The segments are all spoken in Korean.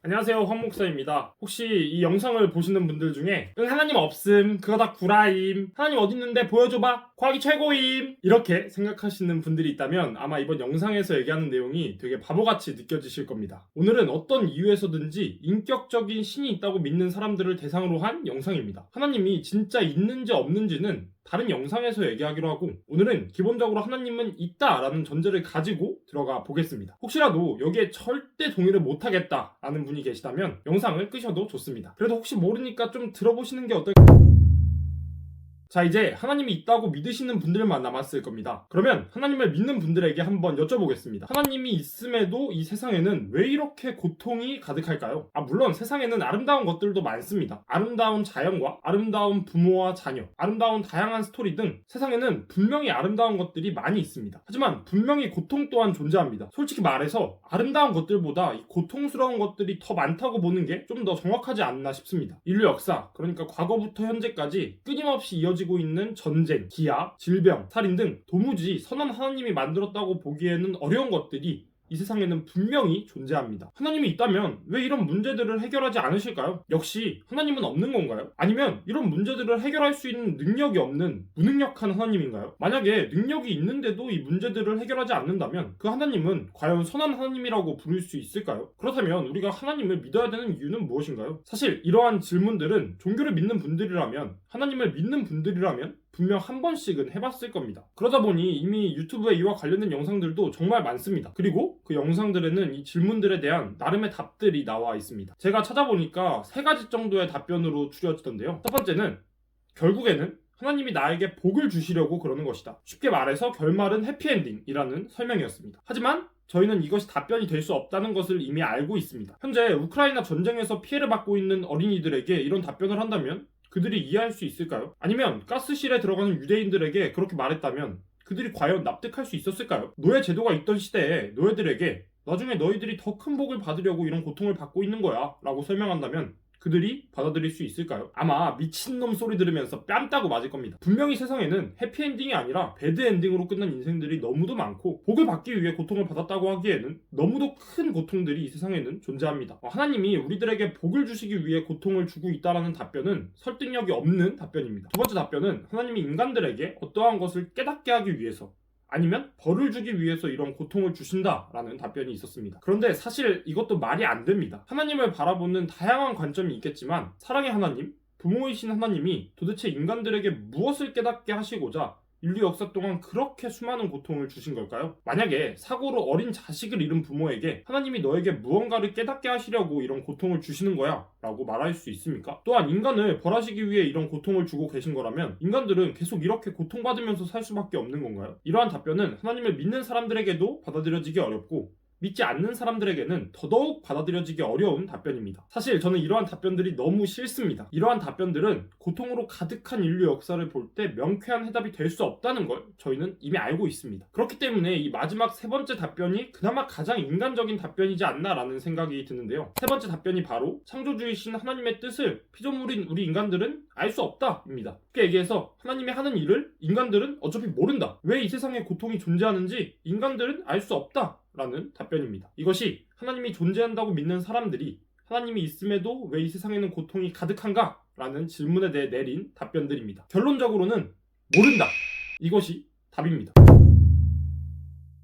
안녕하세요, 황 목사입니다. 혹시 이 영상을 보시는 분들 중에 하나님 없음, 그거 다 구라임, 하나님 어딨는데 보여줘봐, 과학이 최고임, 이렇게 생각하시는 분들이 있다면 아마 이번 영상에서 얘기하는 내용이 되게 바보같이 느껴지실 겁니다. 오늘은 어떤 이유에서든지 인격적인 신이 있다고 믿는 사람들을 대상으로 한 영상입니다. 하나님이 진짜 있는지 없는지는 다른 영상에서 얘기하기로 하고, 오늘은 기본적으로 하나님은 있다라는 전제를 가지고 들어가 보겠습니다. 혹시라도 여기에 절대 동의를 못하겠다라는 분이 계시다면 영상을 끄셔도 좋습니다. 그래도 혹시 모르니까 좀 들어보시는 게 어떨까요? 자, 이제 하나님이 있다고 믿으시는 분들만 남았을 겁니다. 그러면 하나님을 믿는 분들에게 한번 여쭤보겠습니다. 하나님이 있음에도 이 세상에는 왜 이렇게 고통이 가득할까요? 물론 세상에는 아름다운 것들도 많습니다. 아름다운 자연과 아름다운 부모와 자녀, 아름다운 다양한 스토리 등 세상에는 분명히 아름다운 것들이 많이 있습니다. 하지만 분명히 고통 또한 존재합니다. 솔직히 말해서 아름다운 것들보다 이 고통스러운 것들이 더 많다고 보는 게 좀 더 정확하지 않나 싶습니다. 인류 역사, 그러니까 과거부터 현재까지 끊임없이 이어지고 있는 전쟁, 기아, 질병, 살인 등 도무지 선한 하나님이 만들었다고 보기에는 어려운 것들이 이 세상에는 분명히 존재합니다. 하나님이 있다면 왜 이런 문제들을 해결하지 않으실까요? 역시 하나님은 없는 건가요? 아니면 이런 문제들을 해결할 수 있는 능력이 없는 무능력한 하나님인가요? 만약에 능력이 있는데도 이 문제들을 해결하지 않는다면 그 하나님은 과연 선한 하나님이라고 부를 수 있을까요? 그렇다면 우리가 하나님을 믿어야 되는 이유는 무엇인가요? 사실 이러한 질문들은 종교를 믿는 분들이라면, 하나님을 믿는 분들이라면 분명 한 번씩은 해봤을 겁니다. 그러다 보니 이미 유튜브에 이와 관련된 영상들도 정말 많습니다. 그리고 그 영상들에는 이 질문들에 대한 나름의 답들이 나와 있습니다. 제가 찾아보니까 3가지 정도의 답변으로 추려지던데요. 첫 번째는 결국에는 하나님이 나에게 복을 주시려고 그러는 것이다. 쉽게 말해서 결말은 해피엔딩이라는 설명이었습니다. 하지만 저희는 이것이 답변이 될 수 없다는 것을 이미 알고 있습니다. 현재 우크라이나 전쟁에서 피해를 받고 있는 어린이들에게 이런 답변을 한다면 그들이 이해할 수 있을까요? 아니면 가스실에 들어가는 유대인들에게 그렇게 말했다면 그들이 과연 납득할 수 있었을까요? 노예 제도가 있던 시대에 노예들에게 나중에 너희들이 더 큰 복을 받으려고 이런 고통을 받고 있는 거야 라고 설명한다면 그들이 받아들일 수 있을까요? 아마 미친놈 소리 들으면서 뺨 따고 맞을 겁니다. 분명히 세상에는 해피엔딩이 아니라 배드엔딩으로 끝난 인생들이 너무도 많고, 복을 받기 위해 고통을 받았다고 하기에는 너무도 큰 고통들이 이 세상에는 존재합니다. 하나님이 우리들에게 복을 주시기 위해 고통을 주고 있다는 답변은 설득력이 없는 답변입니다. 두 번째 답변은 하나님이 인간들에게 어떠한 것을 깨닫게 하기 위해서, 아니면 벌을 주기 위해서 이런 고통을 주신다라는 답변이 있었습니다. 그런데 사실 이것도 말이 안 됩니다. 하나님을 바라보는 다양한 관점이 있겠지만 사랑의 하나님, 부모이신 하나님이 도대체 인간들에게 무엇을 깨닫게 하시고자 인류 역사 동안 그렇게 수많은 고통을 주신 걸까요? 만약에 사고로 어린 자식을 잃은 부모에게 하나님이 너에게 무언가를 깨닫게 하시려고 이런 고통을 주시는 거야 라고 말할 수 있습니까? 또한 인간을 벌하시기 위해 이런 고통을 주고 계신 거라면 인간들은 계속 이렇게 고통받으면서 살 수밖에 없는 건가요? 이러한 답변은 하나님을 믿는 사람들에게도 받아들여지기 어렵고, 믿지 않는 사람들에게는 더더욱 받아들여지기 어려운 답변입니다. 사실 저는 이러한 답변들이 너무 싫습니다. 이러한 답변들은 고통으로 가득한 인류 역사를 볼 때 명쾌한 해답이 될 수 없다는 걸 저희는 이미 알고 있습니다. 그렇기 때문에 이 마지막 3번째 답변이 그나마 가장 인간적인 답변이지 않나라는 생각이 드는데요. 3번째 답변이 바로 창조주이신 하나님의 뜻을 피조물인 우리 인간들은 알 수 없다입니다. 쉽게 얘기해서 하나님이 하는 일을 인간들은 어차피 모른다. 왜 이 세상에 고통이 존재하는지 인간들은 알 수 없다 라는 답변입니다. 이것이 하나님이 존재한다고 믿는 사람들이 하나님이 있음에도 왜 이 세상에는 고통이 가득한가? 라는 질문에 대해 내린 답변들입니다. 결론적으로는 모른다. 이것이 답입니다.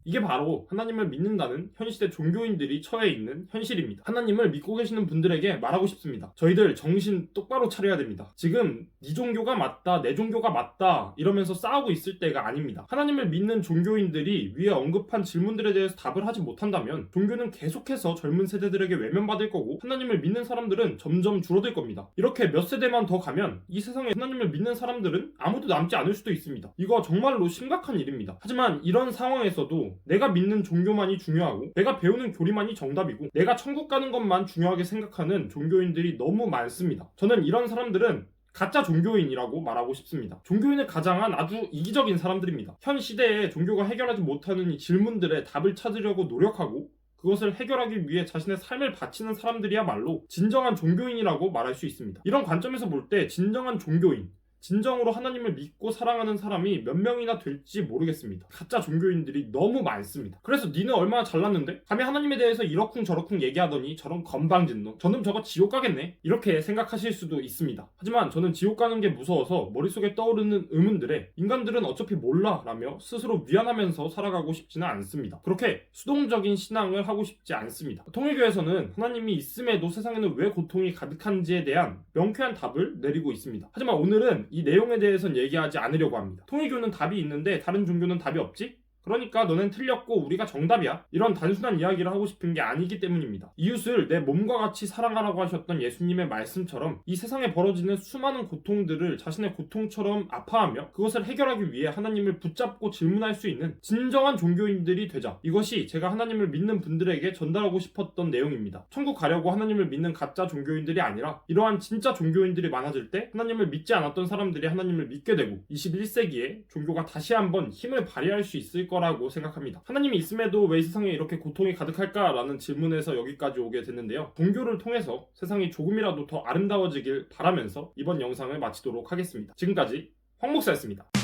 이게 바로 하나님을 믿는다는 현시대 종교인들이 처해 있는 현실입니다. 하나님을 믿고 계시는 분들에게 말하고 싶습니다. 저희들 정신 똑바로 차려야 됩니다. 지금 네 종교가 맞다, 내 종교가 맞다 이러면서 싸우고 있을 때가 아닙니다. 하나님을 믿는 종교인들이 위에 언급한 질문들에 대해서 답을 하지 못한다면 종교는 계속해서 젊은 세대들에게 외면받을 거고, 하나님을 믿는 사람들은 점점 줄어들 겁니다. 이렇게 몇 세대만 더 가면 이 세상에 하나님을 믿는 사람들은 아무도 남지 않을 수도 있습니다. 이거 정말로 심각한 일입니다. 하지만 이런 상황에서도 내가 믿는 종교만이 중요하고, 내가 배우는 교리만이 정답이고, 내가 천국 가는 것만 중요하게 생각하는 종교인들이 너무 많습니다. 저는 이런 사람들은 가짜 종교인이라고 말하고 싶습니다. 종교인을 가장한 아주 이기적인 사람들입니다. 현 시대에 종교가 해결하지 못하는 이 질문들에 답을 찾으려고 노력하고 그것을 해결하기 위해 자신의 삶을 바치는 사람들이야말로 진정한 종교인이라고 말할 수 있습니다. 이런 관점에서 볼 때 진정한 종교인, 진정으로 하나님을 믿고 사랑하는 사람이 몇 명이나 될지 모르겠습니다. 가짜 종교인들이 너무 많습니다. 그래서 니는 얼마나 잘났는데? 감히 하나님에 대해서 이러쿵저러쿵 얘기하더니 저런 건방진 놈, 저놈 저거 지옥 가겠네? 이렇게 생각하실 수도 있습니다. 하지만 저는 지옥 가는 게 무서워서 머릿속에 떠오르는 의문들에 인간들은 어차피 몰라 라며 스스로 위안하면서 살아가고 싶지는 않습니다. 그렇게 수동적인 신앙을 하고 싶지 않습니다. 통일교에서는 하나님이 있음에도 세상에는 왜 고통이 가득한지에 대한 명쾌한 답을 내리고 있습니다. 하지만 오늘은 이 내용에 대해선 얘기하지 않으려고 합니다. 통일교는 답이 있는데 다른 종교는 답이 없지? 그러니까 너넨 틀렸고 우리가 정답이야. 이런 단순한 이야기를 하고 싶은 게 아니기 때문입니다. 이웃을 내 몸과 같이 사랑하라고 하셨던 예수님의 말씀처럼 이 세상에 벌어지는 수많은 고통들을 자신의 고통처럼 아파하며 그것을 해결하기 위해 하나님을 붙잡고 질문할 수 있는 진정한 종교인들이 되자. 이것이 제가 하나님을 믿는 분들에게 전달하고 싶었던 내용입니다. 천국 가려고 하나님을 믿는 가짜 종교인들이 아니라 이러한 진짜 종교인들이 많아질 때 하나님을 믿지 않았던 사람들이 하나님을 믿게 되고 21세기에 종교가 다시 한번 힘을 발휘할 수 있을 거라고 생각합니다. 하나님이 있음에도 왜 이 세상에 이렇게 고통이 가득할까라는 질문에서 여기까지 오게 됐는데요. 종교를 통해서 세상이 조금이라도 더 아름다워지길 바라면서 이번 영상을 마치도록 하겠습니다. 지금까지 황 목사였습니다.